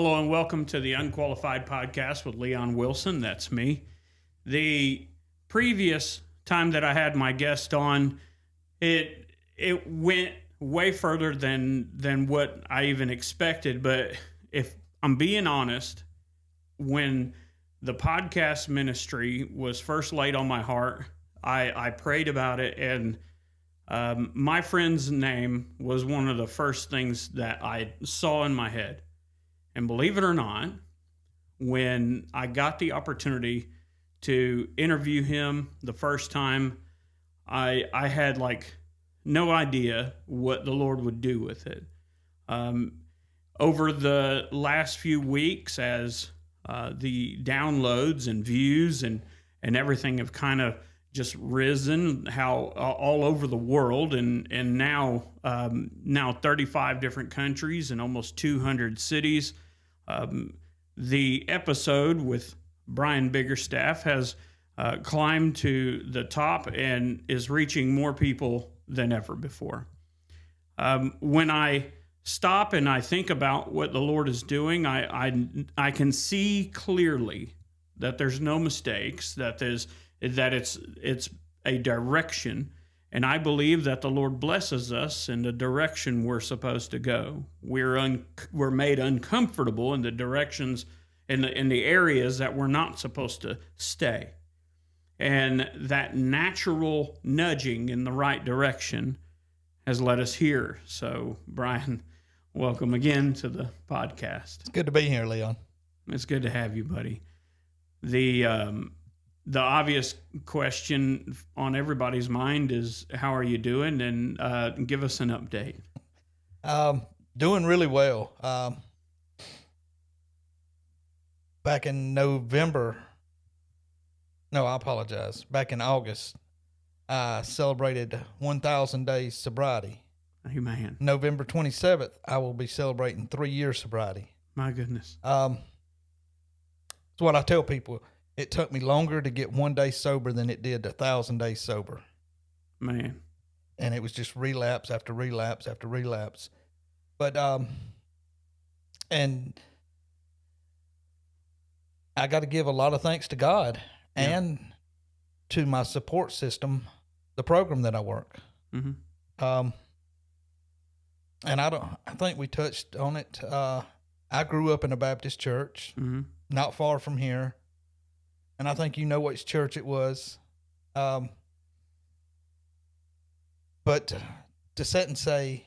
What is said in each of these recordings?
Hello and welcome to the Unqualified Podcast with Leon Wilson. That's me. The previous time that I had my guest on, it went way further than what I even expected. But if I'm being honest, when the podcast ministry was first laid on my heart, I prayed about it, and my friend's name was one of the first things that I saw in my head. And believe it or not, when I got the opportunity to interview him the first time, I had like no idea what the Lord would do with it. Over the last few weeks, as the downloads and views and everything have kind of just risen all over the world, and now 35 different countries and almost 200 cities. The episode with Brian Biggerstaff has climbed to the top and is reaching more people than ever before. When I stop and I think about what the Lord is doing, I can see clearly that there's no mistakes, that it's a direction, and I believe that the Lord blesses us in the direction we're supposed to go. We're made uncomfortable in the directions, in the areas that we're not supposed to stay, and that natural nudging in the right direction has led us here. So, Brian, welcome again to the podcast. It's good to be here, Leon. It's good to have you, buddy. The obvious question on everybody's mind is, how are you doing? And give us an update. Doing really well. Back in Back in August, I celebrated 1,000 days sobriety. Amen. November 27th, I will be celebrating 3 years sobriety. My goodness. It's what I tell people. It took me longer to get 1 day sober than it did 1,000 days sober. Man. And it was just relapse after relapse after relapse. But, and I got to give a lot of thanks to God and to my support system, the program that I work. Mm-hmm. And I think we touched on it. I grew up in a Baptist church, not far from here. And I think you know which church it was. But to sit and say,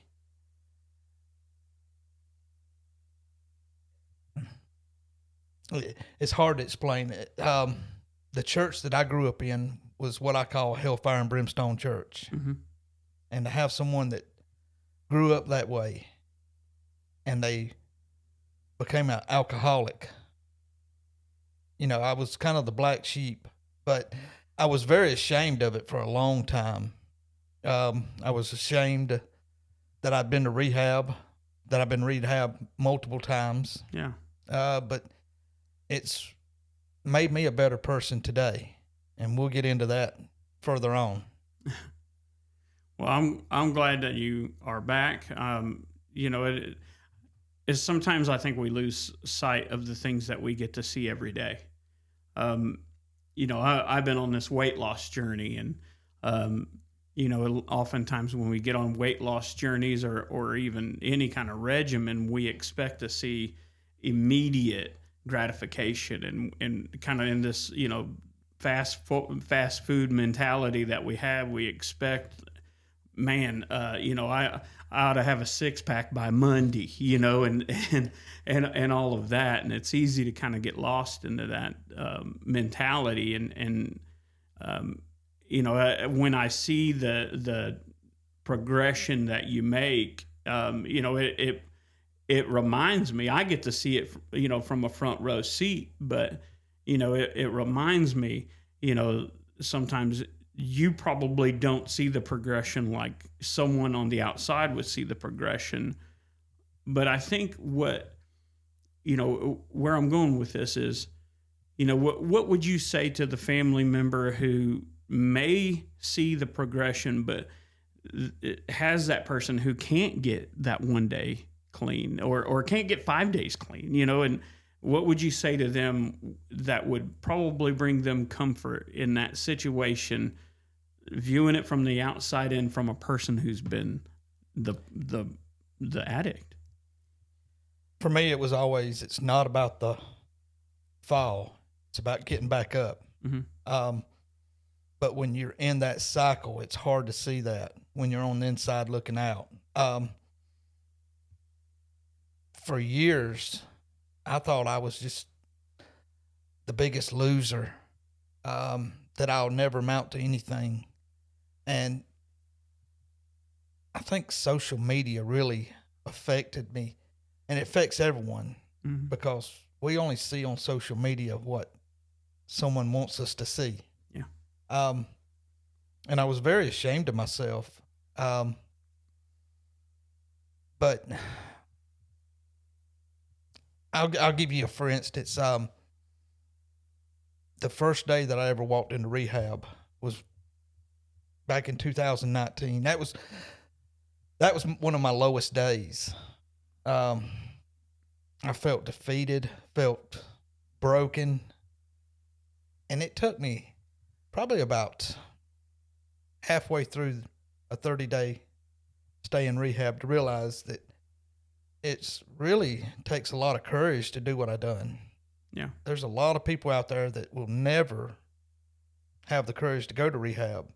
it's hard to explain it. The church that I grew up in was what I call hellfire and brimstone church. Mm-hmm. And to have someone that grew up that way and they became an alcoholic. You know, I was kind of the black sheep, but I was very ashamed of it for a long time. I was ashamed that I'd been to rehab, that I've been rehab multiple times. Yeah. But it's made me a better person today, and we'll get into that further on. Well, I'm glad that you are back. You know, it's sometimes I think we lose sight of the things that we get to see every day. You know, I've been on this weight loss journey, and you know, oftentimes when we get on weight loss journeys or even any kind of regimen, we expect to see immediate gratification and kind of in this, you know, fast food mentality that we have. We expect, man, you know, I ought to have a 6-pack by Monday, you know, and all of that. And it's easy to kind of get lost into that mentality. And you know, when I see the progression that you make, you know, it reminds me, I get to see it, you know, from a front row seat, but, you know, it reminds me, you know, sometimes you probably don't see the progression like someone on the outside would see the progression. But I think what, you know, where I'm going with this is, you know, what would you say to the family member who may see the progression, but it has that person who can't get that 1 day clean or can't get 5 days clean, and what would you say to them that would probably bring them comfort in that situation, viewing it from the outside in from a person who's been the addict? For me, it was always, it's not about the fall. It's about getting back up. Mm-hmm. But when you're in that cycle, it's hard to see that when you're on the inside looking out. For years, I thought I was just the biggest loser, that I'll never amount to anything. And I think social media really affected me, and it affects everyone, Mm-hmm. because we only see on social media what someone wants us to see. Yeah. And I was very ashamed of myself. But I'll give you for instance. The first day that I ever walked into rehab was back in 2019. That was one of my lowest days. I felt defeated, felt broken, and it took me probably about halfway through a 30-day stay in rehab to realize that it's really takes a lot of courage to do what I done. Yeah. There's a lot of people out there that will never have the courage to go to rehab.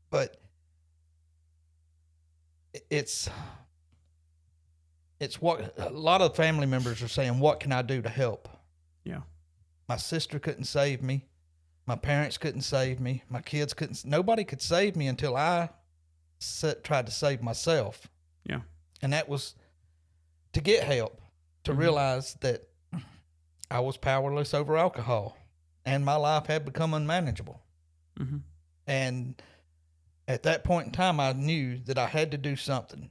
But it's what a lot of family members are saying, what can I do to help? Yeah. My sister couldn't save me. My parents couldn't save me. My kids couldn't. Nobody could save me until I tried to save myself. Yeah. And that was to get help, to Mm-hmm. realize that I was powerless over alcohol and my life had become unmanageable. Mm-hmm. And at that point in time, I knew that I had to do something.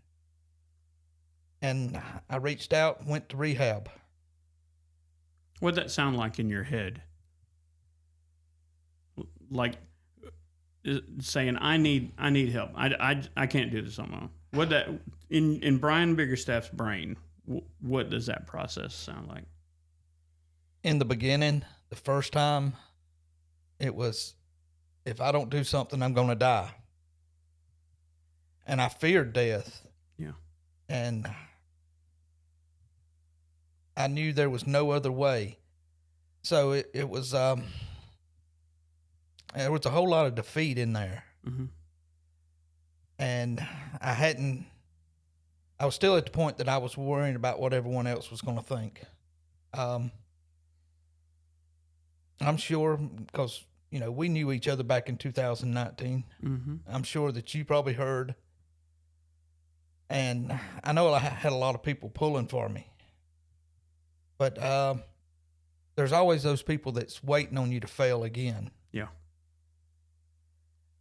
And I reached out, went to rehab. What'd that sound like in your head? Like saying, I need help. I can't do this on my own. What that in Brian Biggerstaff's brain, what does that process sound like? In the beginning, the first time, it was, if I don't do something, I'm going to die. And I feared death. Yeah. And I knew there was no other way. So it was, there was a whole lot of defeat in there. Mm-hmm. And I was still at the point that I was worrying about what everyone else was going to think. I'm sure, because, we knew each other back in 2019. Mm-hmm. I'm sure that you probably heard. And I know I had a lot of people pulling for me. But there's always those people that's waiting on you to fail again. Yeah.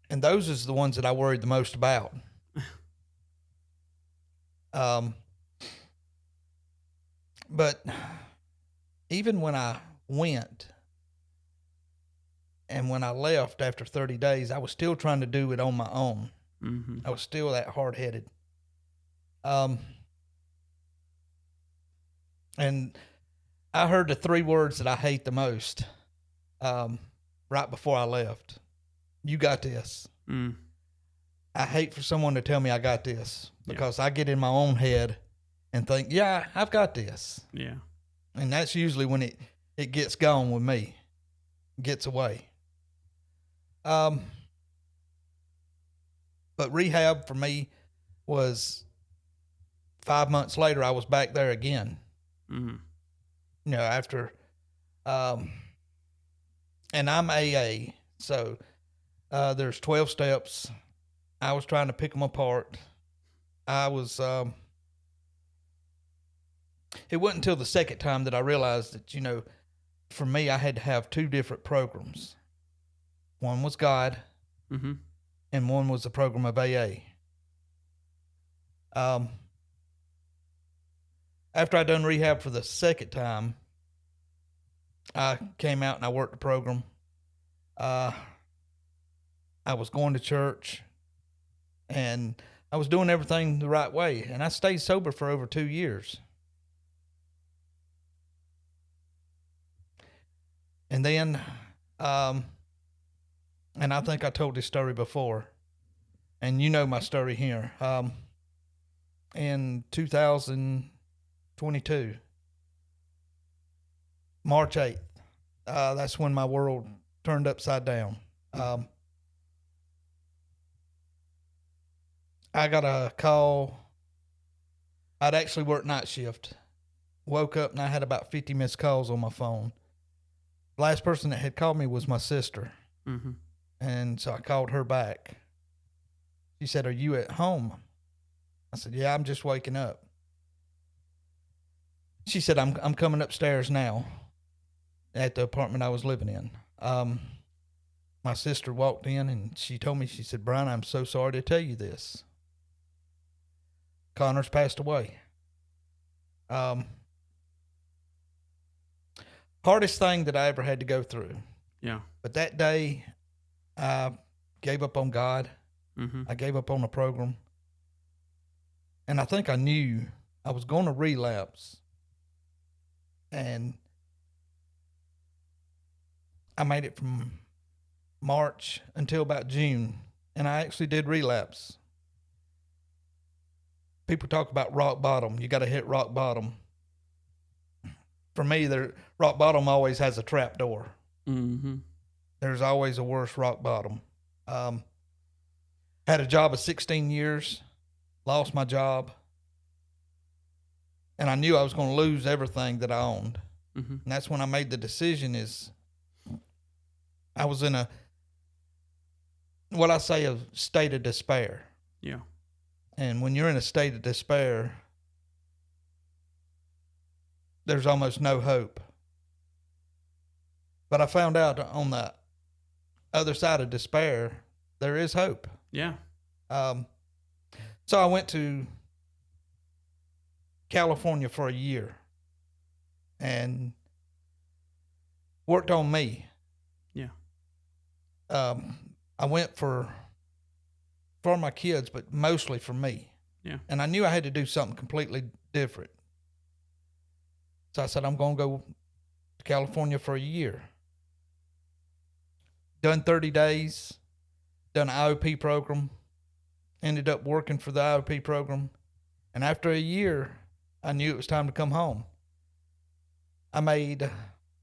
And those is the ones that I worried the most about. But even when I went and when I left after 30 days, I was still trying to do it on my own. Mm-hmm. I was still that hard-headed. And I heard the 3 words that I hate the most right before I left. You got this. Mm. I hate for someone to tell me I got this, because I get in my own head and think, yeah, I've got this. Yeah. And that's usually when it gets gone with me, gets away. But rehab for me was 5 months later, I was back there again. Mm-hmm. After, and I'm AA, so there's 12 steps. I was trying to pick them apart. I was, it wasn't until the second time that I realized that, for me, I had to have 2 different programs. One was God, Mm-hmm. and one was the program of AA. After I done rehab for the second time, I came out and I worked the program. I was going to church, and I was doing everything the right way, and I stayed sober for over 2 years. And then, and I think I told this story before, and you know my story here. In 2022, March 8th, that's when my world turned upside down. I got a call. I'd actually worked night shift. Woke up and I had about 50 missed calls on my phone. The last person that had called me was my sister. Mm-hmm. And so I called her back. She said, "Are you at home?" I said, "Yeah, I'm just waking up." She said, I'm coming upstairs now at the apartment I was living in. My sister walked in and she told me, she said, "Brian, I'm so sorry to tell you this. Connor's passed away." Hardest thing that I ever had to go through. Yeah. But that day, I gave up on God. Mm-hmm. I gave up on the program. And I think I knew I was going to relapse. And I made it from March until about June. And I actually did relapse. People talk about rock bottom. You got to hit rock bottom. For me, rock bottom always has a trap door. Mm-hmm. There's always a worse rock bottom. Had a job of 16 years, lost my job, and I knew I was going to lose everything that I owned. Mm-hmm. And that's when I made the decision. I was in a state of despair. Yeah. And when you're in a state of despair, there's almost no hope. But I found out on the other side of despair, there is hope. Yeah. So I went to California for a year and worked on me. Yeah. I went for my kids, but mostly for me. Yeah. And I knew I had to do something completely different. So I said, I'm going to go to California for a year. Done 30 days, done an IOP program, ended up working for the IOP program. And after a year, I knew it was time to come home. I made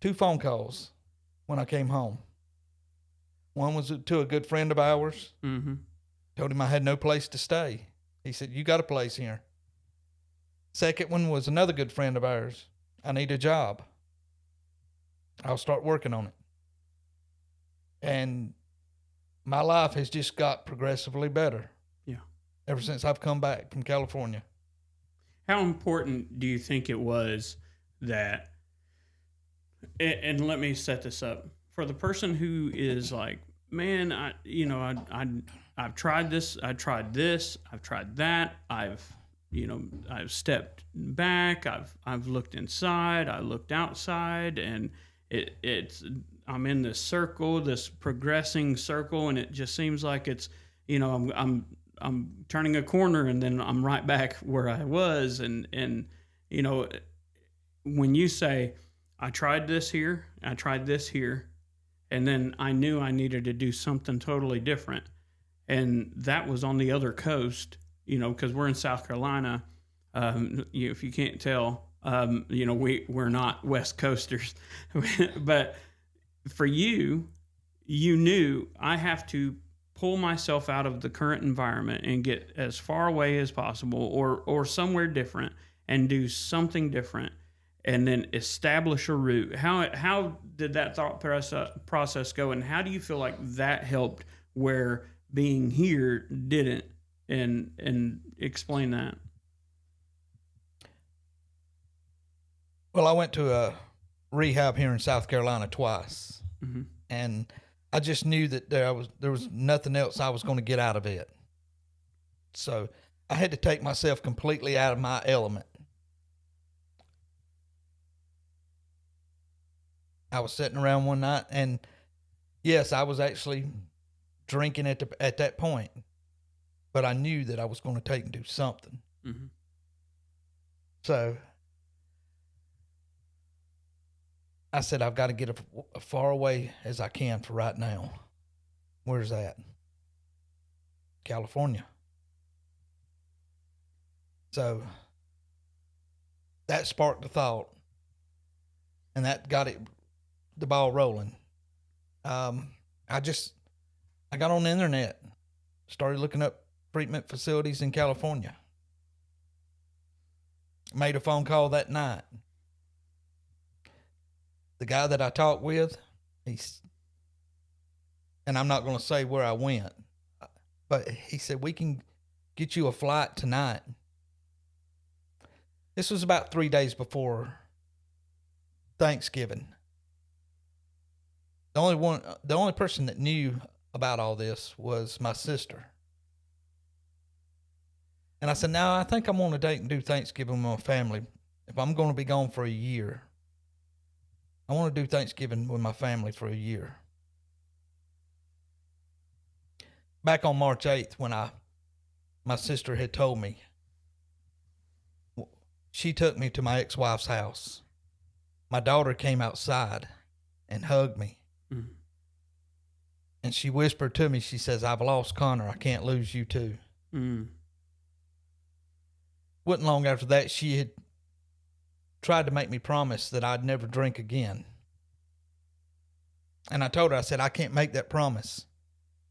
2 phone calls when I came home. One was to a good friend of ours. Mm-hmm. Told him I had no place to stay. He said, "You got a place here." Second one was another good friend of ours. "I need a job. I'll start working on it." And my life has just got progressively better. Yeah. Ever since I've come back from California. How important do you think it was that, and let me set this up, for the person who is like, man, I've tried this, I've tried that, I've stepped back, I've looked inside, I looked outside, and I'm in this circle, this progressing circle, and it just seems like it's, I'm turning a corner and then I'm right back where I was. And when you say, I tried this here, and then I knew I needed to do something totally different. And that was on the other coast, because we're in South Carolina. If you can't tell, we're not West Coasters, but for you knew I have to pull myself out of the current environment and get as far away as possible or somewhere different and do something different and then establish a route. How did that thought process go, and how do you feel like that helped where being here didn't? And explain that. Well, I went to a rehab here in South Carolina twice. Mm-hmm. And I just knew that there was nothing else I was going to get out of it. So I had to take myself completely out of my element. I was sitting around one night, and yes, I was actually drinking at that point. but I knew that I was going to take and do something. Mm-hmm. So I said, I've got to get as far away as I can for right now. Where's that? California. So that sparked the thought, and that got the ball rolling. I got on the internet, started looking up treatment facilities in California. Made a phone call that night. The guy that I talked with, and I'm not going to say where I went, but he said, we can get you a flight tonight. This was about 3 days before Thanksgiving. The only person that knew about all this was my sister. And I said, no, I think I'm going to date and do Thanksgiving with my family. If I'm going to be gone for a year, I want to do Thanksgiving with my family for a year. Back on March 8th, when my sister had told me, she took me to my ex-wife's house. My daughter came outside and hugged me. Mm-hmm. And she whispered to me, she says, I've lost Connor. I can't lose you too. Mm-hmm. Wasn't long after that, she had tried to make me promise that I'd never drink again. And I told her, I said, I can't make that promise,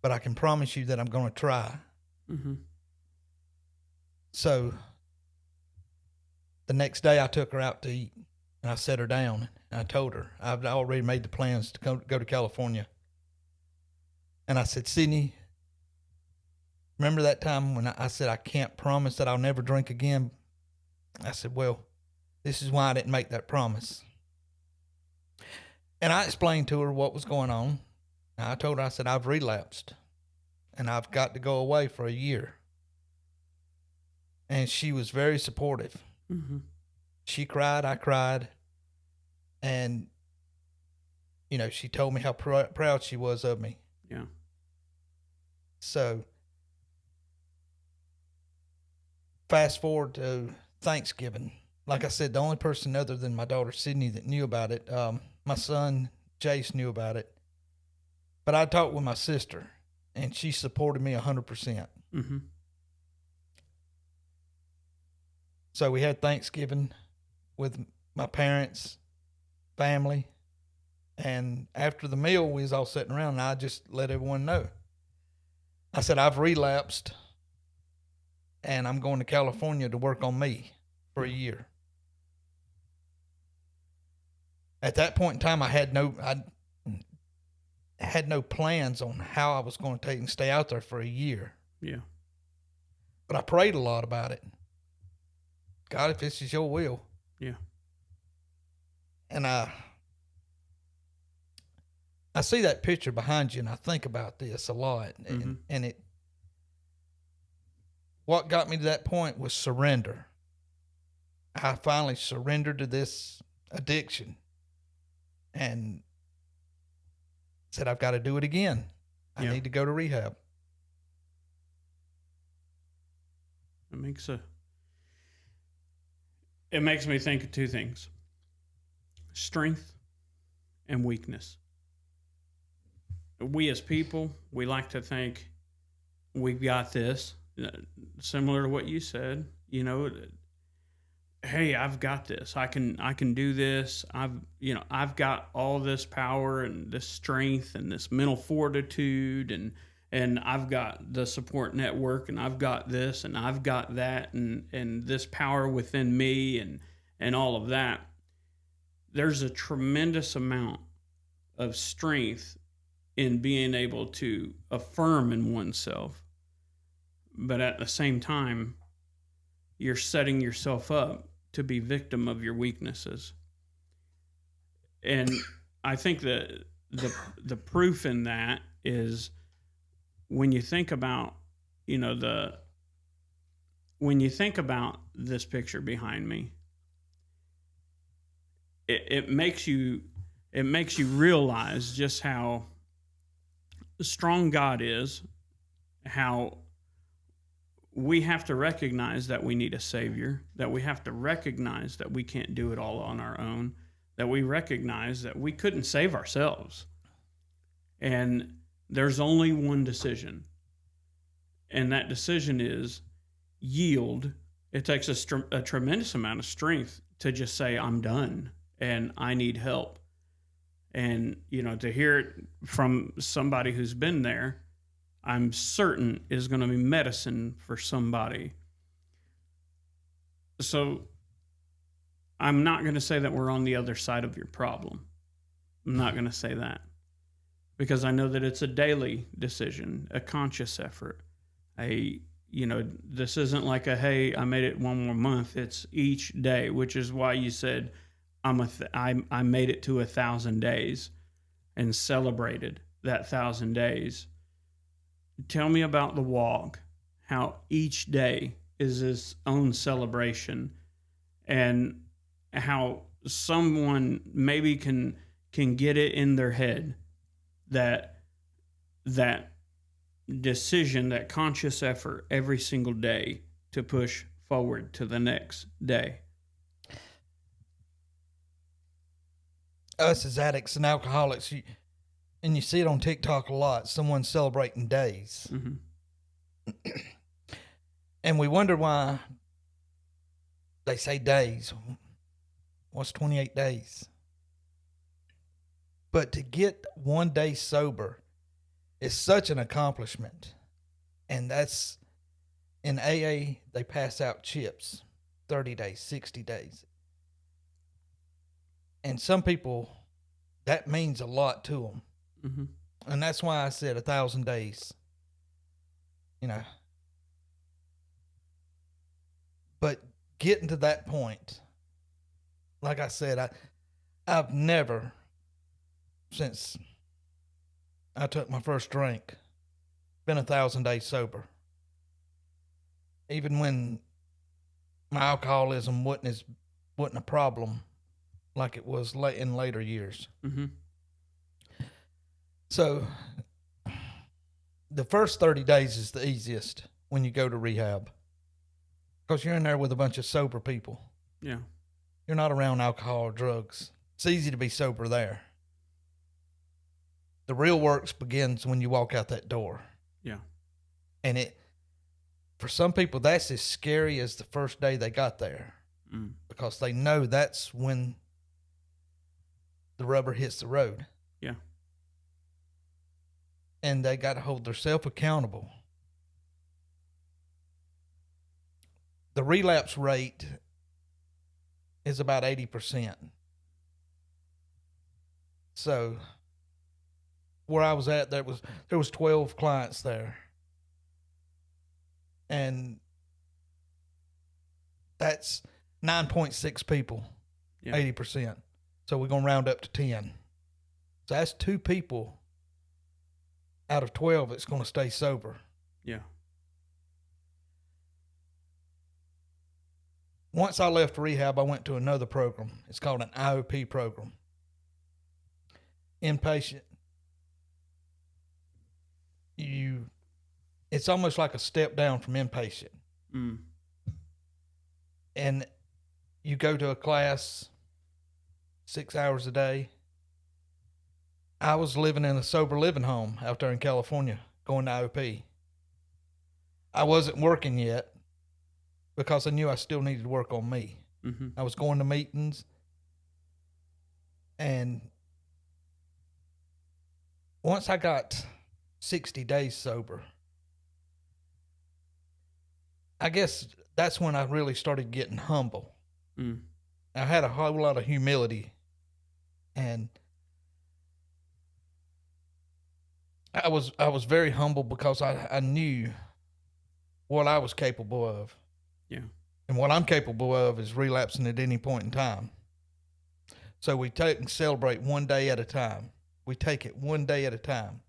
but I can promise you that I'm going to try. Mm-hmm. So the next day I took her out to eat, and I sat her down, and I told her I've already made the plans to go to California. And I said, Sydney, remember that time when I said I can't promise that I'll never drink again? I said, well, this is why I didn't make that promise. And I explained to her what was going on. I told her, I said, I've relapsed, and I've got to go away for a year. And she was very supportive. Mm-hmm. She cried, I cried. And, she told me how proud she was of me. Yeah. So, fast forward to Thanksgiving. Like I said, the only person other than my daughter Sydney that knew about it, my son Jace knew about it. But I talked with my sister, and she supported me 100%. Mm-hmm. So we had Thanksgiving with my parents, family, and after the meal, we was all sitting around, and I just let everyone know. I said, I've relapsed, and I'm going to California to work on me for a year. At that point in time, I had no plans on how I was going to take and stay out there for a year. Yeah. But I prayed a lot about it. God, if this is your will. Yeah. And I see that picture behind you, and I think about this a lot. Mm-hmm. And what got me to that point was surrender. I finally surrendered to this addiction and said, I've got to do it again. I need to go to rehab. It makes me think of two things: strength and weakness. We as people, we like to think we've got this, similar to what you said, hey, I've got this. I can do this. I've got all this power and this strength and this mental fortitude, and I've got the support network, and I've got this, and I've got that, and this power within me, and all of that. There's a tremendous amount of strength in being able to affirm in oneself, but at the same time, you're setting yourself up to be victim of your weaknesses. And I think that the proof in that is when you think about, when you think about this picture behind me, it makes you realize just how strong God is, how we have to recognize that we need a savior, that we have to recognize that we can't do it all on our own, that we recognize that we couldn't save ourselves. And there's only one decision. And that decision is yield. It takes a tremendous amount of strength to just say, I'm done and I need help. And, to hear it from somebody who's been there, I'm certain is going to be medicine for somebody. So I'm not going to say that we're on the other side of your problem. I'm not going to say that, because I know that it's a daily decision, a conscious effort. This isn't like hey, I made it one more month. It's each day, which is why you said I made it to 1,000 days and celebrated that 1,000 days. Tell me about the walk, how each day is its own celebration, and how someone maybe can get it in their head that decision, that conscious effort every single day to push forward to the next day. Us as addicts and alcoholics, and you see it on TikTok a lot, someone celebrating days. Mm-hmm. And we wonder why they say days. What's 28 days? But to get 1 day sober is such an accomplishment. And that's, in AA, they pass out chips, 30 days, 60 days. And some people, that means a lot to them. Mm-hmm. And that's why I said 1,000 days. But getting to that point, like I said, I've never, since I took my first drink, been 1,000 days sober. Even when my alcoholism wasn't a problem like it was in later years. Mm-hmm. So the first 30 days is the easiest when you go to rehab, because you're in there with a bunch of sober people. Yeah. You're not around alcohol or drugs. It's easy to be sober there. The real work begins when you walk out that door. Yeah. And for some people, that's as scary as the first day they got there, because they know that's when the rubber hits the road. Yeah. And they got to hold themselves accountable. The relapse rate is about 80%. So where I was at, there was 12 clients there. And that's 9.6 people, 80%. So we're going to round up to 10. So that's 2 people out of 12 that's going to stay sober. Yeah. Once I left rehab, I went to another program. It's called an IOP program. Inpatient. It's almost like a step down from inpatient. Mm. And you go to a class 6 hours a day. I was living in a sober living home out there in California, going to IOP. I wasn't working yet because I knew I still needed to work on me. Mm-hmm. I was going to meetings, and once I got 60 days sober, I guess that's when I really started getting humble. Mm. I had a whole lot of humility, and I was very humble because I knew what I was capable of. Yeah. And what I'm capable of is relapsing at any point in time. So we take and celebrate 1 day at a time. We take it 1 day at a time.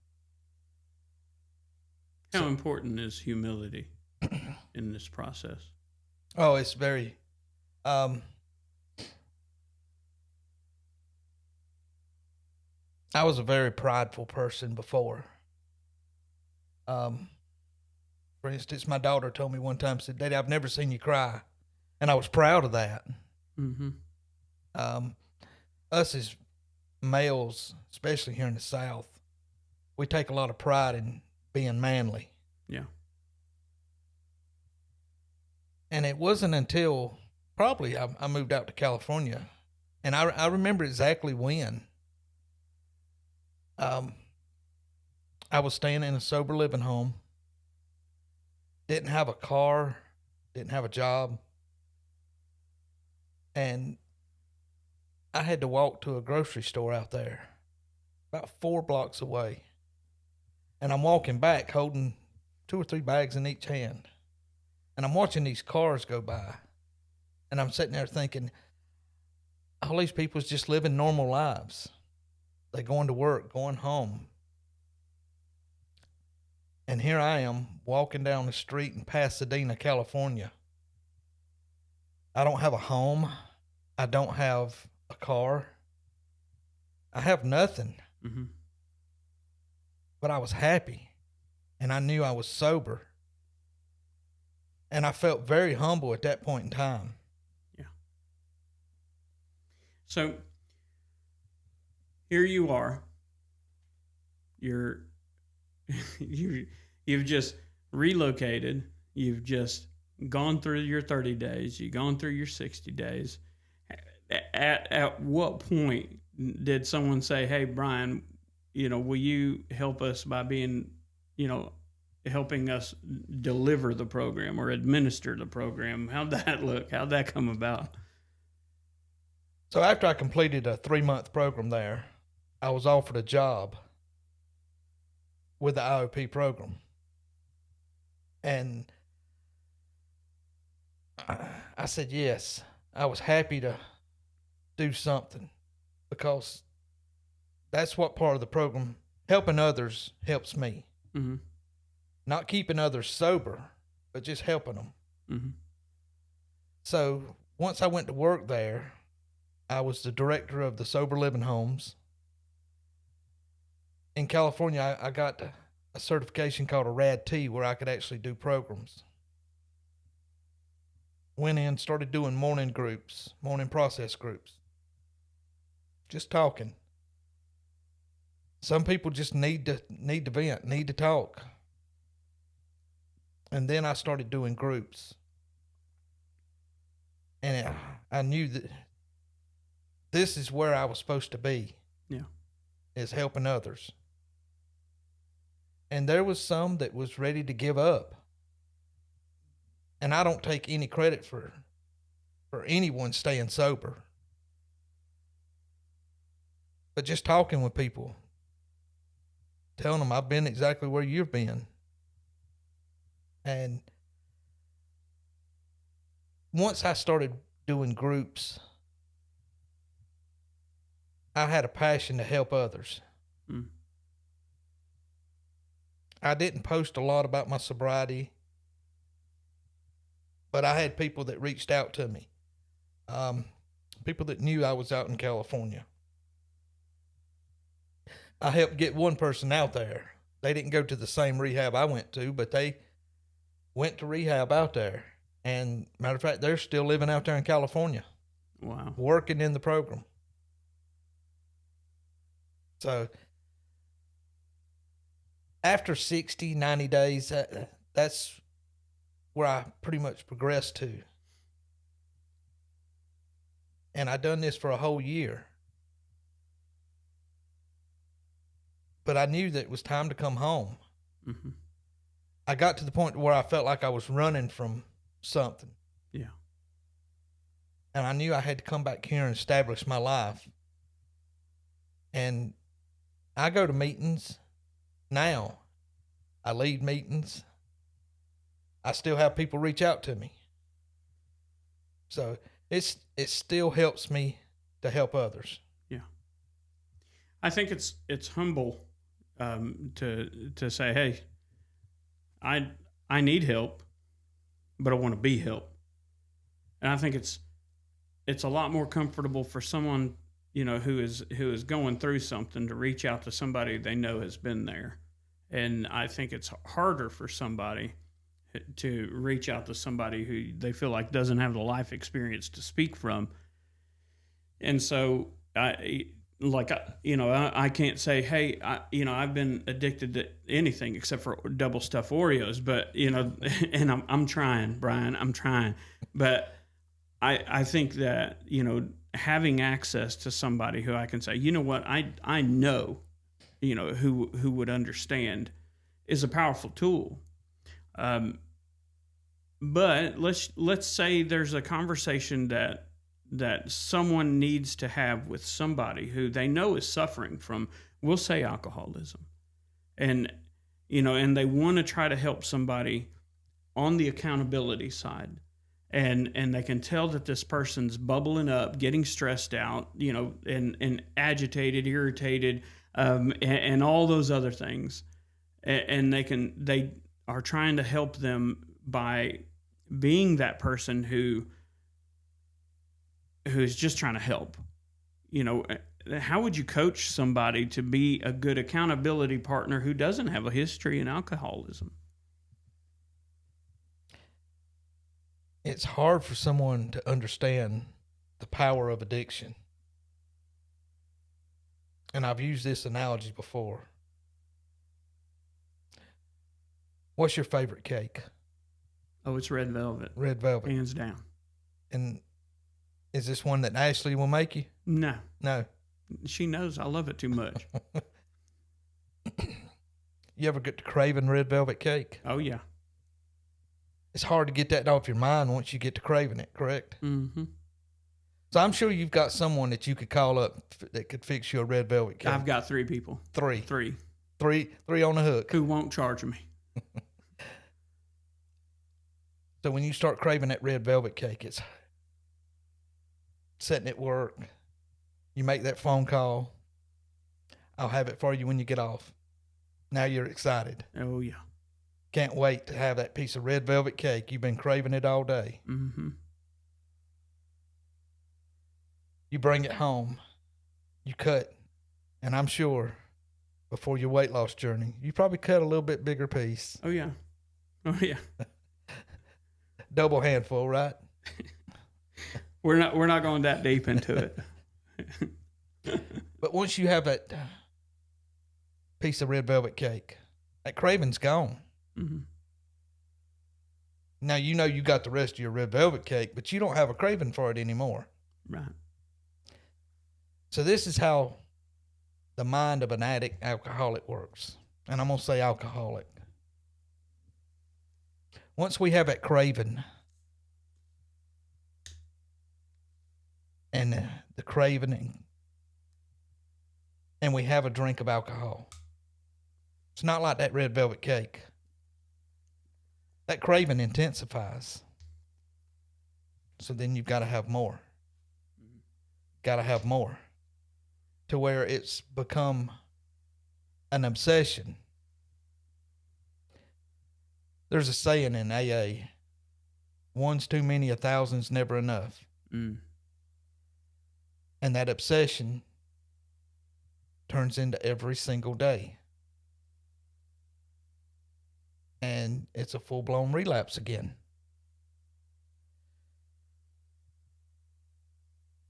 How important is humility in this process? Oh, it's very, I was a very prideful person before. For instance, my daughter told me one time, said, "Daddy, I've never seen you cry." And I was proud of that. Mm-hmm. Us as males, especially here in the South, we take a lot of pride in being manly. Yeah. And it wasn't until probably I moved out to California, and I remember exactly when. I was staying in a sober living home, didn't have a car, didn't have a job, and I had to walk to a grocery store out there about 4 blocks away. And I'm walking back holding 2 or 3 bags in each hand. And I'm watching these cars go by. And I'm sitting there thinking, all these people's just living normal lives. They going to work, going home. And here I am walking down the street in Pasadena, California. I don't have a home. I don't have a car. I have nothing. Mm-hmm. But I was happy. And I knew I was sober. And I felt very humble at that point in time. Yeah. So here you are. You've just relocated. You've just gone through your 30 days. You've gone through your 60 days. At what point did someone say, "Hey, Brian, will you help us by being, helping us deliver the program or administer the program"? How'd that look? How'd that come about? So after I completed a 3-month program there, I was offered a job with the IOP program. And I said yes. I was happy to do something because that's what part of the program, helping others, helps me. Mm-hmm. Not keeping others sober, but just helping them. Mm-hmm. So once I went to work there, I was the director of the sober living homes. In California, I got a certification called a RAD-T where I could actually do programs. Went in, started doing morning groups, morning process groups. Just talking. Some people just need to vent, need to talk. And then I started doing groups. And I knew that this is where I was supposed to be. Yeah. Is helping others. And there was some that was ready to give up. And I don't take any credit for anyone staying sober. But just talking with people, telling them I've been exactly where you've been. And once I started doing groups, I had a passion to help others. Mm. I didn't post a lot about my sobriety, but I had people that reached out to me. People that knew I was out in California. I helped get one person out there. They didn't go to the same rehab I went to, but they went to rehab out there. And matter of fact, they're still living out there in California. Wow. Working in the program. So after 60, 90 days, that's where I pretty much progressed to. And I done this for a whole year. But I knew that it was time to come home. Mm-hmm. I got to the point where I felt like I was running from something. Yeah. And I knew I had to come back here and establish my life. And I go to meetings now. I lead meetings. I still have people reach out to me. So it still helps me to help others. Yeah. I think it's humble to say, hey, I need help, but I want to be helped. And I think it's a lot more comfortable for someone, who is going through something to reach out to somebody they know has been there. And I think it's harder for somebody to reach out to somebody who they feel like doesn't have the life experience to speak from. And so I can't say, hey, I've been addicted to anything except for double stuffed Oreos, but and I'm trying, Brian, I'm trying, but I think that, having access to somebody who I can say, you know what, I know, who would understand is a powerful tool. But let's say there's a conversation that someone needs to have with somebody who they know is suffering from, we'll say, alcoholism, and and they want to try to help somebody on the accountability side, and they can tell that this person's bubbling up, getting stressed out, and agitated, irritated, and all those other things, and they are trying to help them by being that person who's just trying to help. How would you coach somebody to be a good accountability partner who doesn't have a history in alcoholism? It's hard for someone to understand the power of addiction. And I've used this analogy before. What's your favorite cake? Oh, it's red velvet. Red velvet. Hands down. And is this one that Ashley will make you? No. No. She knows I love it too much. You ever get to craving red velvet cake? Oh, yeah. It's hard to get that off your mind once you get to craving it, correct? Mm-hmm. So I'm sure you've got someone that you could call up that could fix you a red velvet cake. I've got 3 people. Three on the hook. Who won't charge me. So when you start craving that red velvet cake, it's sitting at work. You make that phone call. I'll have it for you when you get off. Now you're excited. Oh, yeah. Can't wait to have that piece of red velvet cake. You've been craving it all day. Mm-hmm. You bring it home. You cut. And I'm sure before your weight loss journey, you probably cut a little bit bigger piece. Oh, yeah. Oh, yeah. Double handful, right? We're not going that deep into it. But once you have that piece of red velvet cake, that craving's gone. Mm-hmm. Now you got the rest of your red velvet cake, but you don't have a craving for it anymore. Right. So this is how the mind of an addict, alcoholic works. And I'm going to say alcoholic. Once we have that craving, and the craving, and we have a drink of alcohol, it's not like that red velvet cake. That craving intensifies. So then you've got to have more. Got to have more. To where it's become an obsession. There's a saying in AA, one's too many, 1,000's never enough. Mm. And that obsession turns into every single day. And it's a full-blown relapse again.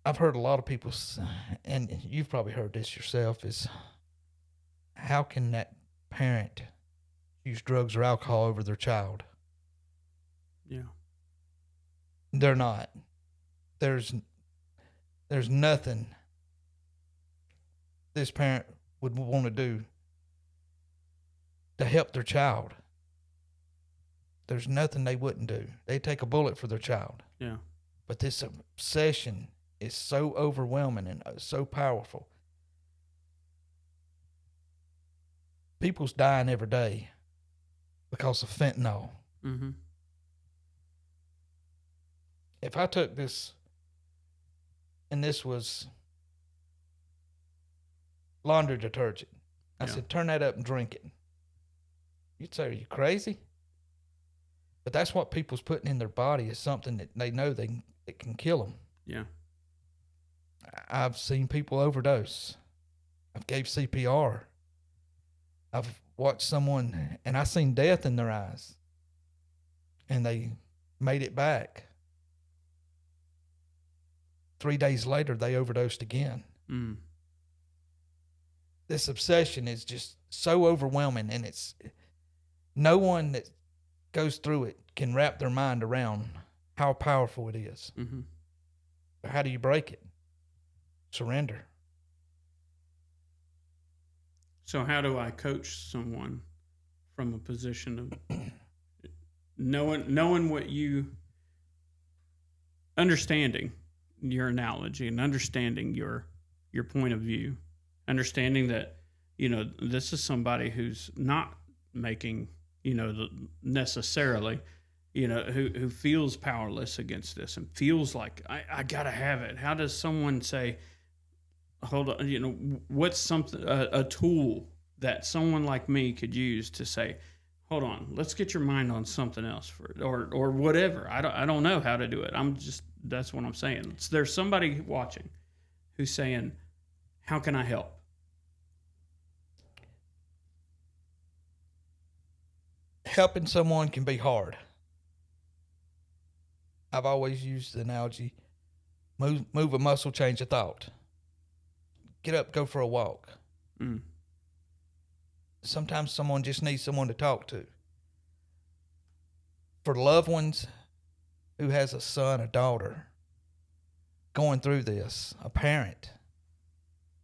I've heard a lot of people, and you've probably heard this yourself, is how can that parent use drugs or alcohol over their child? Yeah. They're not. There's nothing this parent would want to do to help their child. There's nothing they wouldn't do. They'd take a bullet for their child. Yeah. But this obsession is so overwhelming and so powerful. People's dying every day because of fentanyl. Mm-hmm. If I took this, and this was laundry detergent, I said, turn that up and drink it. You'd say, are you crazy? But that's what people's putting in their body, is something that they know it can kill them. Yeah. I've seen people overdose. I've gave CPR. I've watched someone, and I've seen death in their eyes. and they made it back. 3 days later, they overdosed again. Mm. This obsession is just so overwhelming, and it's no one that goes through it can wrap their mind around how powerful it is. Mm-hmm. But how do you break it? Surrender. So how do I coach someone from a position of knowing what you, understanding your analogy and understanding your point of view, understanding that, this is somebody who's not making, necessarily, who feels powerless against this and feels like I gotta have it. How does someone say, hold on, what's something, a tool that someone like me could use to say, hold on, let's get your mind on something else or whatever. I don't know how to do it. That's what I'm saying. There's somebody watching who's saying, how can I help? Helping someone can be hard. I've always used the analogy, move a muscle, change a thought. Get up, go for a walk. Mm. Sometimes someone just needs someone to talk to. For loved ones who has a son, a daughter, going through this, a parent,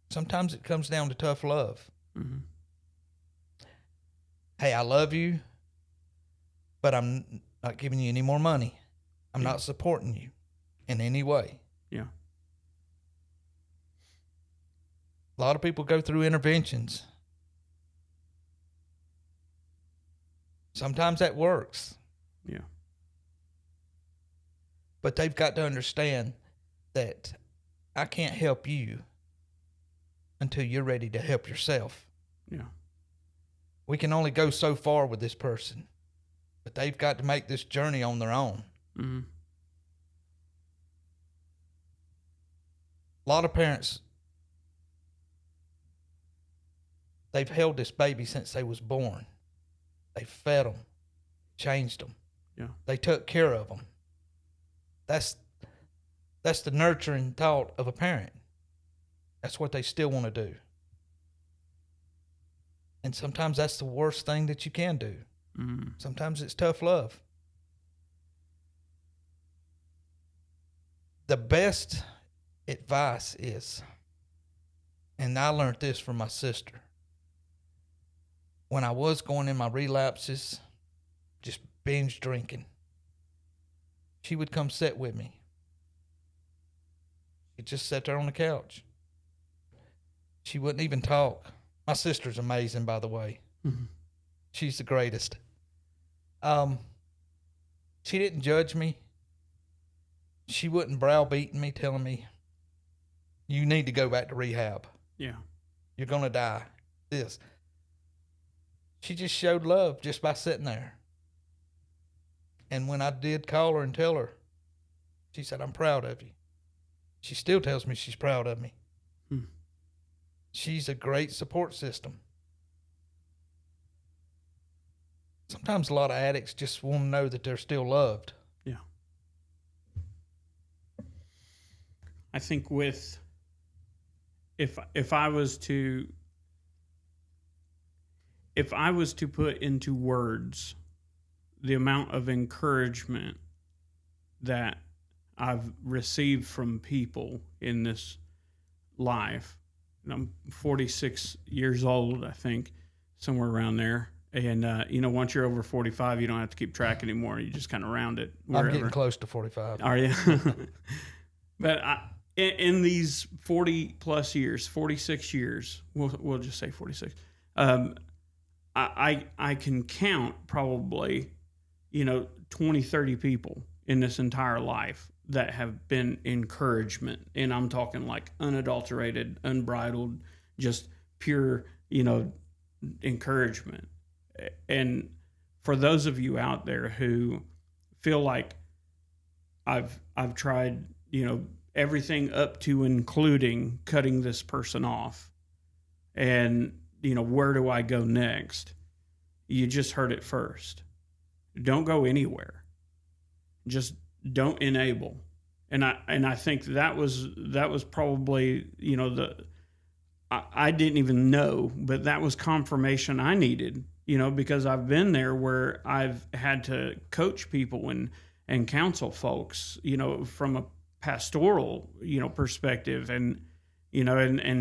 sometimes it comes down to tough love. Mm-hmm. Hey, I love you, but I'm not giving you any more money. I'm not supporting you in any way. Yeah. A lot of people go through interventions. Sometimes that works. Yeah. But they've got to understand that I can't help you until you're ready to help yourself. Yeah. We can only go so far with this person, but they've got to make this journey on their own. Mm-hmm. A lot of parents, they've held this baby since they was born. They fed them, changed them. Yeah. They took care of them. That's the nurturing thought of a parent. That's what they still want to do. And sometimes that's the worst thing that you can do. Mm-hmm. Sometimes it's tough love. The best advice is, and I learned this from my sister, when I was going in my relapses, just binge drinking, she would come sit with me. She'd just sit there on the couch. She wouldn't even talk. My sister's amazing, by the way. Mm-hmm. She's the greatest. She didn't judge me. She wouldn't browbeat me, telling me, you need to go back to rehab. Yeah. You're going to die. This. She just showed love just by sitting there. And when I did call her and tell her, she said, I'm proud of you. She still tells me she's proud of me. Hmm. She's a great support system. Sometimes a lot of addicts just want to know that they're still loved. Yeah. I think if I was to put into words the amount of encouragement that I've received from people in this life, and I'm 46 years old, I think, somewhere around there. And, once you're over 45, you don't have to keep track anymore. You just kind of round it wherever. I'm getting close to 45. Are you? But in these 40 plus years, 46 years, we'll just say 46, I can count probably, 20, 30 people in this entire life that have been encouragement. And I'm talking like unadulterated, unbridled, just pure, encouragement. And for those of you out there who feel like I've tried, everything up to including cutting this person off, and where do I go next? You just heard it first. Don't go anywhere. just don't enable. And I think that was probably, I didn't even know, but that was confirmation I needed, because I've been there where I've had to coach people and counsel folks, from a pastoral, perspective, and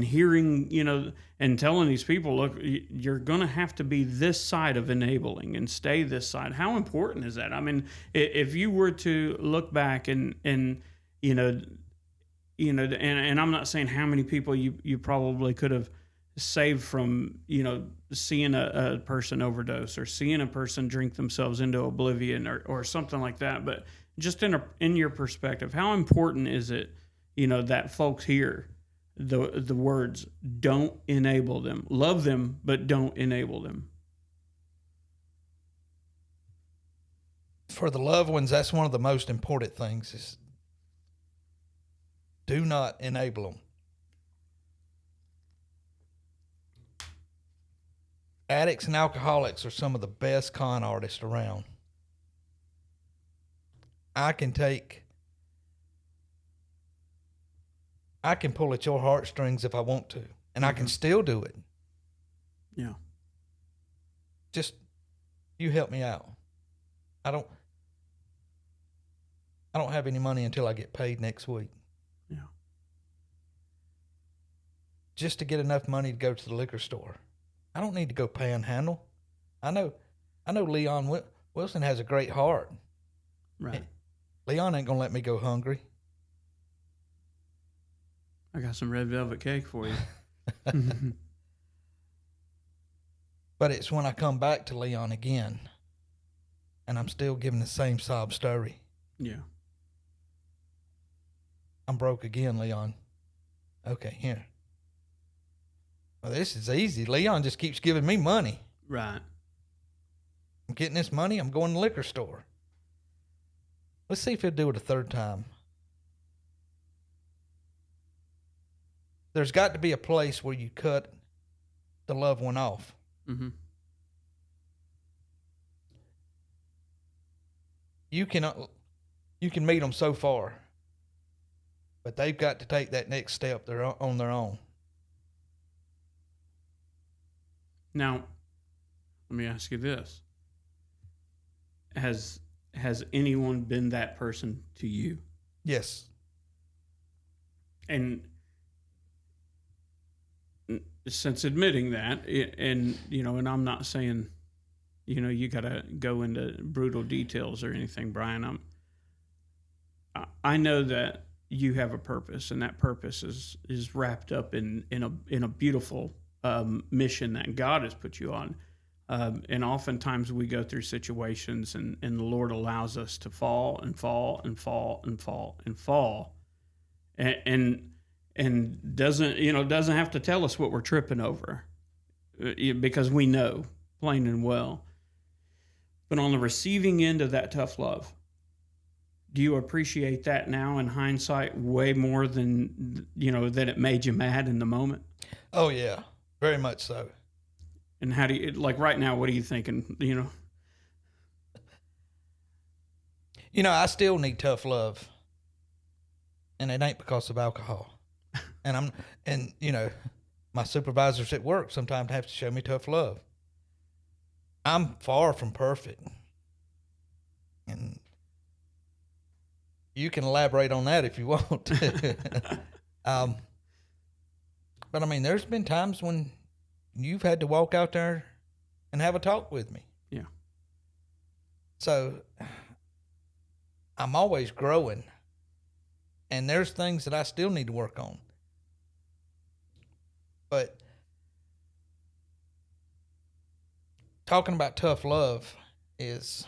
hearing, and telling these people, look, you're going to have to be this side of enabling and stay this side. How important is that? I mean, if you were to look back and I'm not saying how many people you probably could have saved from, seeing a person overdose or seeing a person drink themselves into oblivion or something like that. But just in your perspective, how important is it, that folks hear the words, don't enable them, love them, but don't enable them? For the loved ones, that's one of the most important things is do not enable them. Addicts and alcoholics are some of the best con artists around. I can pull at your heartstrings if I want to, and I can still do it. Yeah. Just, you help me out. I don't have any money until I get paid next week. Yeah. Just to get enough money to go to the liquor store. I don't need to go panhandle. I know Leon Wilson has a great heart. Right. Leon ain't gonna let me go hungry. I got some red velvet cake for you. But it's when I come back to Leon again and I'm still giving the same sob story. Yeah. I'm broke again, Leon. Okay, here. Well, this is easy. Leon just keeps giving me money. Right. I'm getting this money. I'm going to the liquor store. Let's see if he'll do it a third time. There's got to be a place where you cut the loved one off. Mm-hmm. You can meet them so far, but they've got to take that next step. They're on their own. Now, let me ask you this. Has anyone been that person to you? Yes. And since admitting that, and I'm not saying, you got to go into brutal details or anything, Brian. I know that you have a purpose, and that purpose is wrapped up in a beautiful mission that God has put you on. And oftentimes we go through situations and the Lord allows us to fall and fall and fall and fall and fall. And doesn't have to tell us what we're tripping over, because we know plain and well. But on the receiving end of that tough love, do you appreciate that now in hindsight way more than, that it made you mad in the moment? Oh yeah, very much so. And how do you, like right now, what are you thinking, I still need tough love, and it ain't because of alcohol. And my supervisors at work sometimes have to show me tough love. I'm far from perfect. And you can elaborate on that if you want to. But I mean, there's been times when you've had to walk out there and have a talk with me. Yeah. So I'm always growing, and there's things that I still need to work on. But talking about tough love is,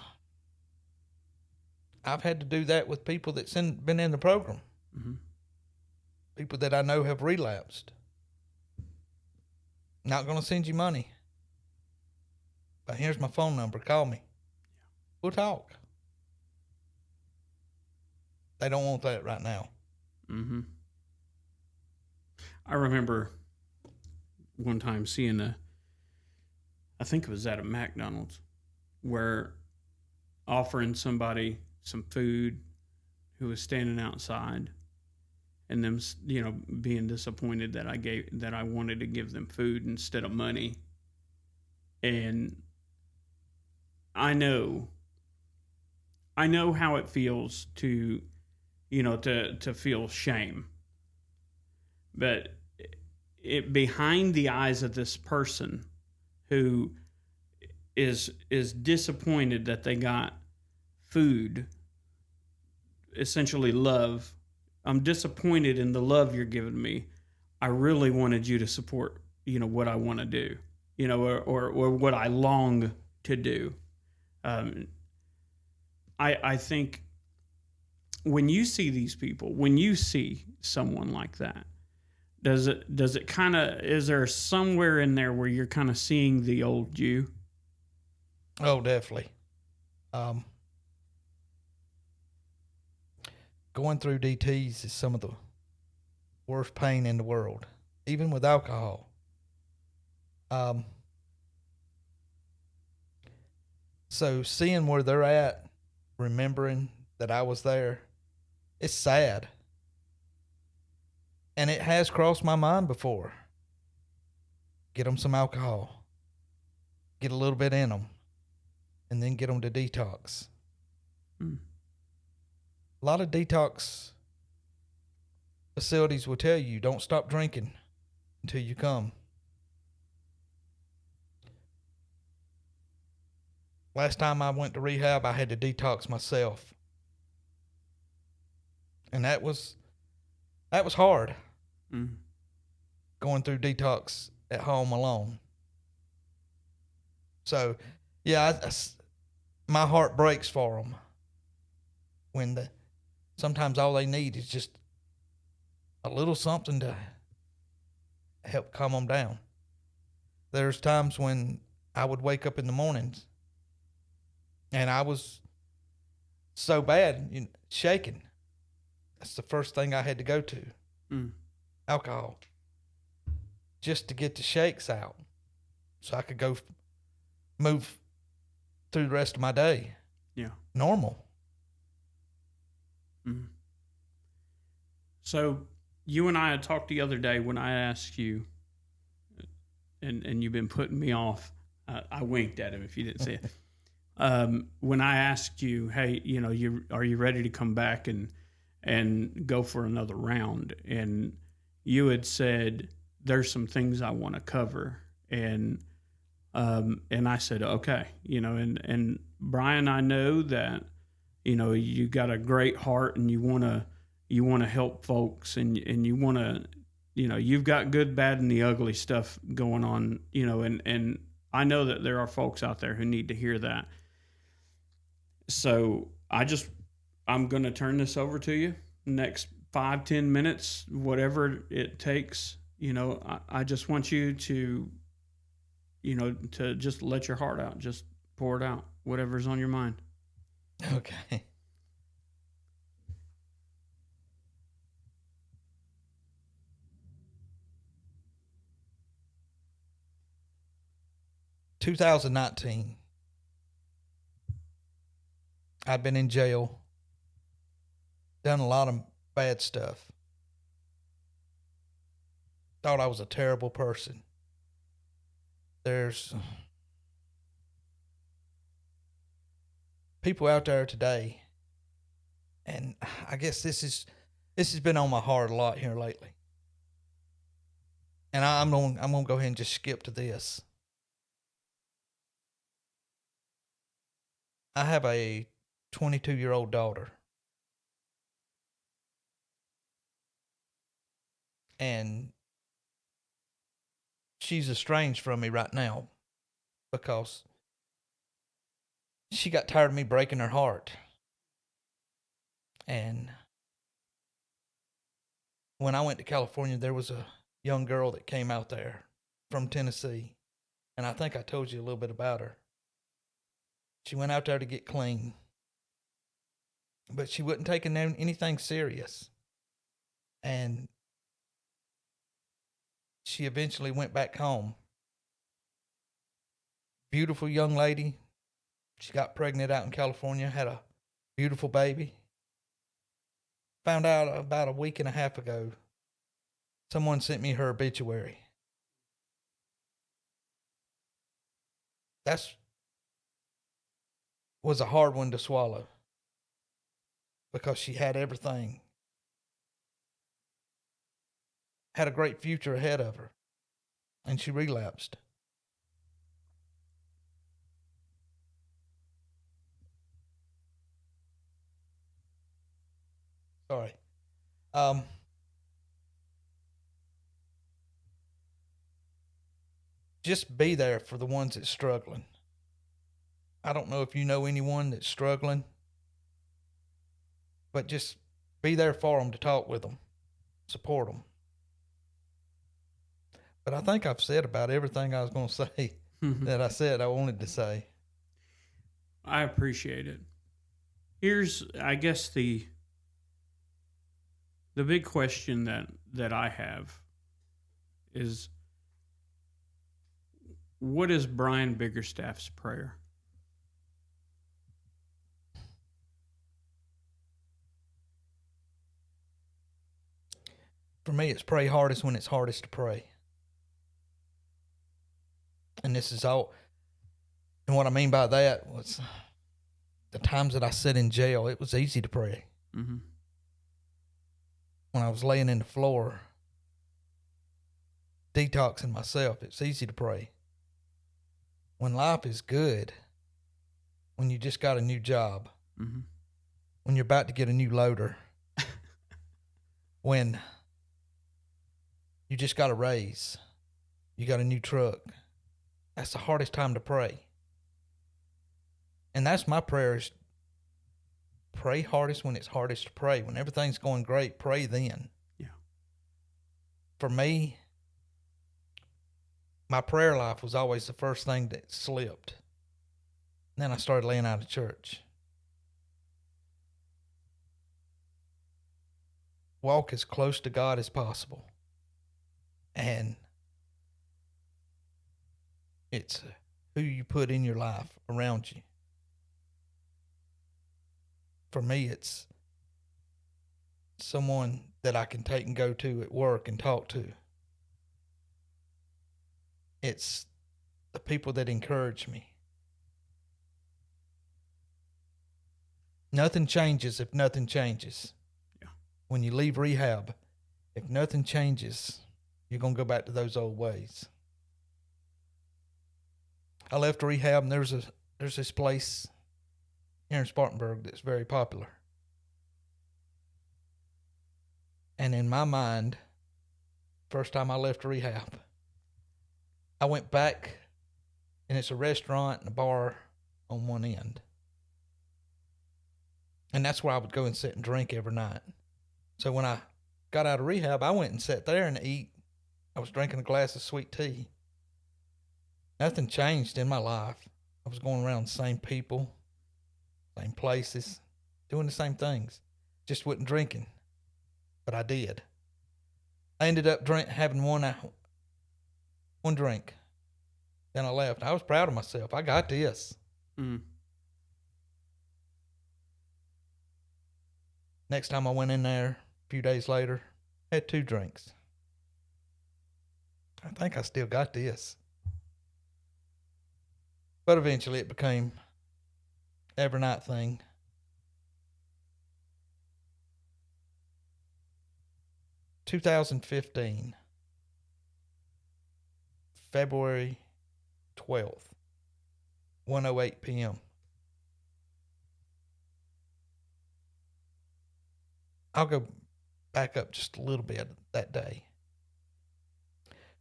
I've had to do that with people that's been in the program. Mm-hmm. People that I know have relapsed. Not going to send you money, but here's my phone number. Call me. We'll talk. They don't want that right now. Mm-hmm. I remember one time seeing I think it was at a McDonald's, where offering somebody some food, who was standing outside, and them, being disappointed that I wanted to give them food instead of money. And I know how it feels to, to feel shame. But it behind the eyes of this person who is disappointed that they got food, essentially love. I'm disappointed in the love you're giving me. I really wanted you to support, what I want to do, or what I long to do. I think when you see these people, when you see someone like that, does it kind of, is there somewhere in there where you're kind of seeing the old you? Oh, definitely. Going through DTs is some of the worst pain in the world, even with alcohol. So seeing where they're at, remembering that I was there, it's sad. And it has crossed my mind before. Get them some alcohol, get a little bit in them, and then get them to detox. A lot of detox facilities will tell you, don't stop drinking until you come. Last time I went to rehab, I had to detox myself. And that was hard. Going through detox at home alone. So, yeah, my heart breaks for them when sometimes all they need is just a little something to help calm them down. There's times when I would wake up in the mornings and I was so bad, shaking. That's the first thing I had to go to. Alcohol. Just to get the shakes out so I could go move through the rest of my day. Yeah. Normal. So you and I had talked the other day when I asked you, and you've been putting me off. I winked at him if you didn't see it. When I asked you, hey, are you ready to come back and go for another round? And you had said, there's some things I want to cover. And I said, okay, and Brian, I know that, you got a great heart and you want to help folks and you want to, you've got good, bad, and the ugly stuff going on, and I know that there are folks out there who need to hear that. So I'm going to turn this over to you next 5-10 minutes, whatever it takes. I just want you to, to just let your heart out, just pour it out, whatever's on your mind. Okay. (2019) I've been in jail, done a lot of bad stuff. Thought I was a terrible person. There's people out there today, and I guess this has been on my heart a lot here lately. And I'm gonna go ahead and just skip to this. I have a 22-year-old daughter. And she's estranged from me right now because she got tired of me breaking her heart. And when I went to California, there was a young girl that came out there from Tennessee. And I think I told you a little bit about her. She went out there to get clean. But she wasn't taking anything serious. And she eventually went back home. Beautiful young lady. She got pregnant out in California, had a beautiful baby. Found out about a week and a half ago, someone sent me her obituary. That was a hard one to swallow because she had everything, had a great future ahead of her, and she relapsed. Sorry. Just be there for the ones that's struggling. I don't know if you know anyone that's struggling, but just be there for them, to talk with them, support them. But I think I've said about everything I was going to say that I said I wanted to say. I appreciate it. Here's, I guess, the big question that I have is, what is Brian Biggerstaff's prayer? For me, it's pray hardest when it's hardest to pray. And this is all, and what I mean by that was the times that I sat in jail, it was easy to pray. Mm-hmm. When I was laying in the floor, detoxing myself, it's easy to pray. When life is good, when you just got a new job, mm-hmm. when you're about to get a new loader, when you just got a raise, you got a new truck, that's the hardest time to pray. And that's my prayer, is pray hardest when it's hardest to pray. When everything's going great, pray then. Yeah. For me, my prayer life was always the first thing that slipped. And then I started laying out of church. Walk as close to God as possible. And it's who you put in your life around you. For me, it's someone that I can take and go to at work and talk to. It's the people that encourage me. Nothing changes if nothing changes. Yeah. When you leave rehab, if nothing changes, you're going to go back to those old ways. I left rehab, and there's this place here in Spartanburg that's very popular. And in my mind, first time I left rehab, I went back, and it's a restaurant and a bar on one end. And that's where I would go and sit and drink every night. So when I got out of rehab, I went and sat there and ate. I was drinking a glass of sweet tea. Nothing changed in my life. I was going around the same people, same places, doing the same things. Just wasn't drinking, but I did. I ended up having one drink. Then I left. I was proud of myself. I got this. Mm. Next time I went in there, a few days later, I had 2 drinks. I think I still got this. But eventually it became every night thing. (2015) February 12th, 1:08 p.m. I'll go back up just a little bit that day.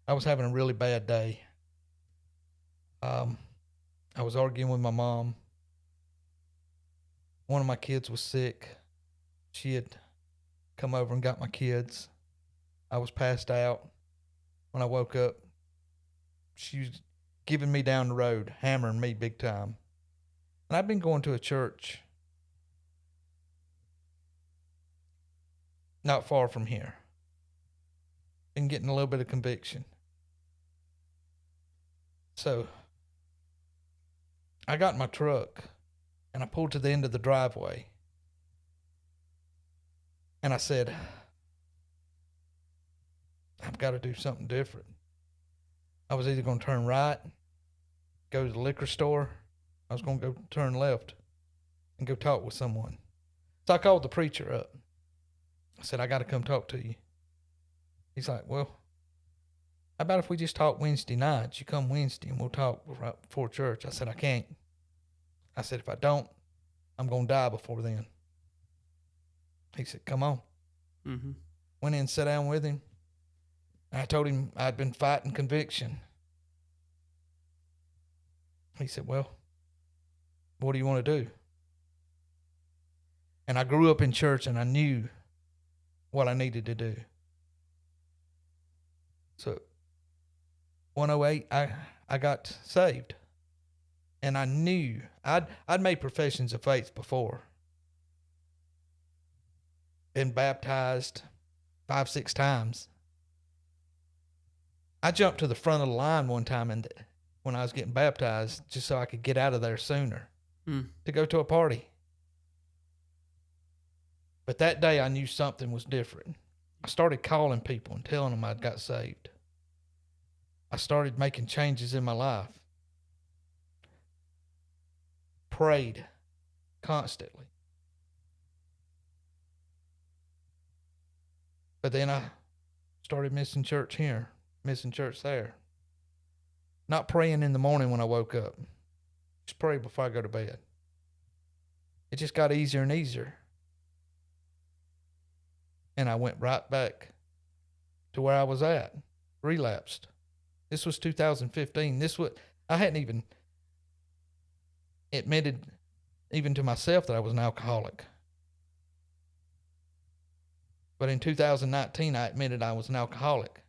I was having a really bad day. I was arguing with my mom. One of my kids was sick. She had come over and got my kids. I was passed out. When I woke up, she was giving me down the road, hammering me big time. And I've been going to a church not far from here. Been getting a little bit of conviction. So I got in my truck and I pulled to the end of the driveway. And I said, I've got to do something different. I was either going to turn right, go to the liquor store. I was going to go turn left and go talk with someone. So I called the preacher up. I said, I got to come talk to you. He's like, well, how about if we just talk Wednesday nights? You come Wednesday and we'll talk right before church. I said, I can't. I said, if I don't, I'm going to die before then. He said, come on. Mm-hmm. Went in and sat down with him. I told him I'd been fighting conviction. He said, well, what do you want to do? And I grew up in church and I knew what I needed to do. So 108, I got saved. And I knew I'd made professions of faith before. Been baptized 5-6 times. I jumped to the front of the line one time and when I was getting baptized just so I could get out of there sooner to go to a party. But that day I knew something was different. I started calling people and telling them I'd got saved. I started making changes in my life. Prayed constantly. But then I started missing church here, missing church there. Not praying in the morning when I woke up. Just pray before I go to bed. It just got easier and easier. And I went right back to where I was at. Relapsed. This was 2015. I hadn't even admitted even to myself that I was an alcoholic. But in 2019, I admitted I was an alcoholic.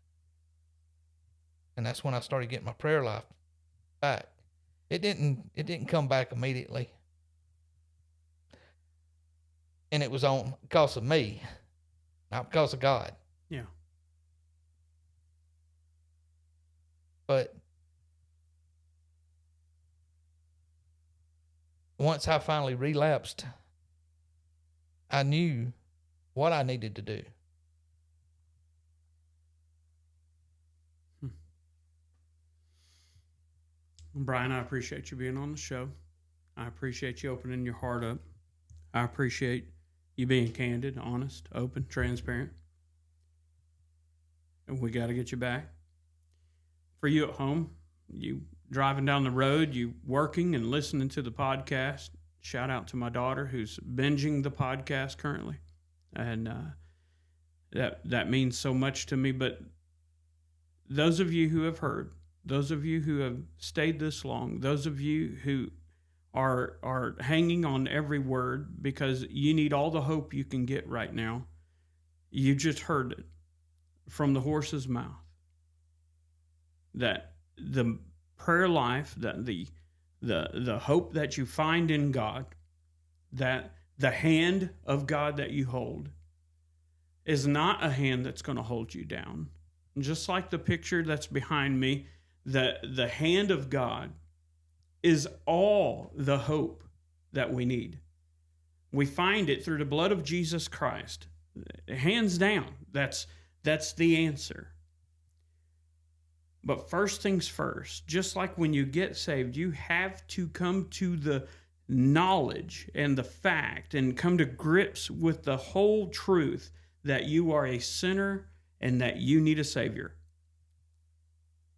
And that's when I started getting my prayer life back. It didn't come back immediately. And it was on because of me, not because of God. Yeah. But once I finally relapsed, I knew what I needed to do. Brian, I appreciate you being on the show. I appreciate you opening your heart up. I appreciate you being candid, honest, open, transparent. And we got to get you back. For you at home, you driving down the road, you working and listening to the podcast, shout out to my daughter who's binging the podcast currently. And that means so much to me. But those of you who have heard, those of you who have stayed this long, those of you who are hanging on every word because you need all the hope you can get right now, you just heard it from the horse's mouth. That the prayer life, that the hope that you find in God, that the hand of God that you hold is not a hand that's going to hold you down. Just like the picture that's behind me, the hand of God is all the hope that we need. We find it through the blood of Jesus Christ. Hands down, that's the answer. But first things first, just like when you get saved, you have to come to the knowledge and the fact and come to grips with the whole truth that you are a sinner and that you need a Savior.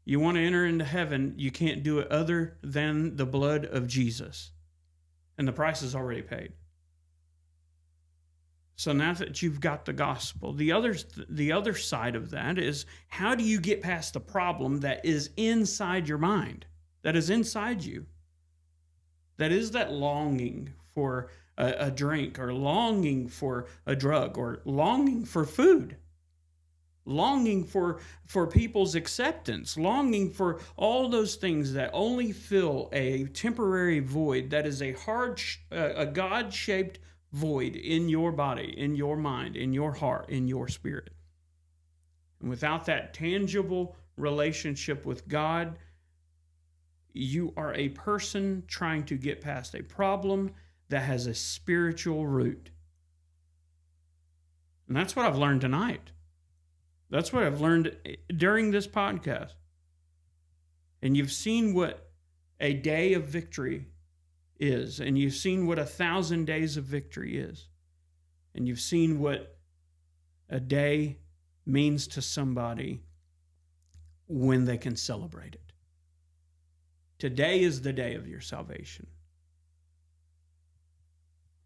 You want to enter into heaven, you can't do it other than the blood of Jesus. And the price is already paid. So now that you've got the gospel, the other side of that is, how do you get past the problem that is inside your mind, that is inside you? That is that longing for a drink, or longing for a drug, or longing for food, longing for people's acceptance, longing for all those things that only fill a temporary void that is a God-shaped void in your body, in your mind, in your heart, in your spirit. And without that tangible relationship with God, you are a person trying to get past a problem that has a spiritual root. And that's what I've learned tonight. That's what I've learned during this podcast. And you've seen what a day of victory is. And you've seen what 1,000 days of victory is. And you've seen what a day means to somebody when they can celebrate it. Today is the day of your salvation.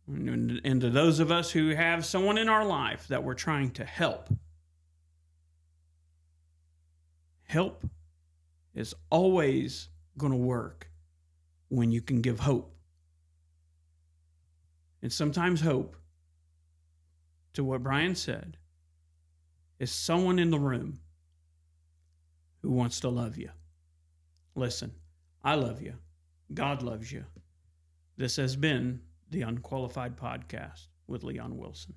And to those of us who have someone in our life that we're trying to help, help is always going to work when you can give hope. And sometimes hope, to what Brian said, is someone in the room who wants to love you. Listen, I love you. God loves you. This has been the Unqualified Podcast with Leon Wilson.